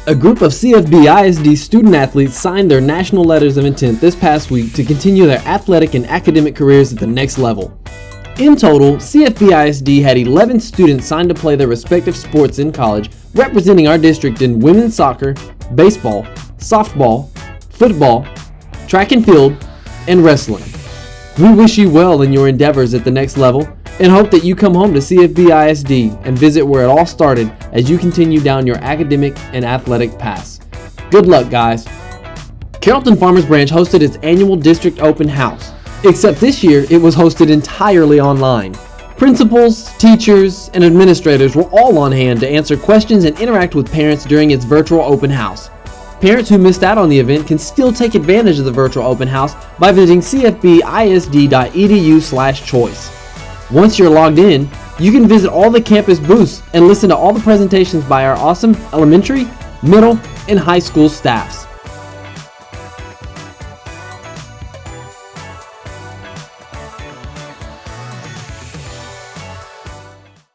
A group of CFBISD student athletes signed their national letters of intent this past week to continue their athletic and academic careers at the next level. In total, CFBISD had 11 students signed to play their respective sports in college, representing our district in women's soccer, baseball, softball, football, track and field, and wrestling. We wish you well in your endeavors at the next level and hope that you come home to CFBISD and visit where it all started as you continue down your academic and athletic paths. Good luck, guys. Carrollton-Farmers branch hosted its annual district open house, except this year it was hosted entirely online. Principals, teachers, and administrators were all on hand to answer questions and interact with parents during its virtual open house. Parents who missed out on the event can still take advantage of the virtual open house by visiting cfbisd.edu/choice. Once you're logged in, you can visit all the campus booths and listen to all the presentations by our awesome elementary, middle, and high school staffs.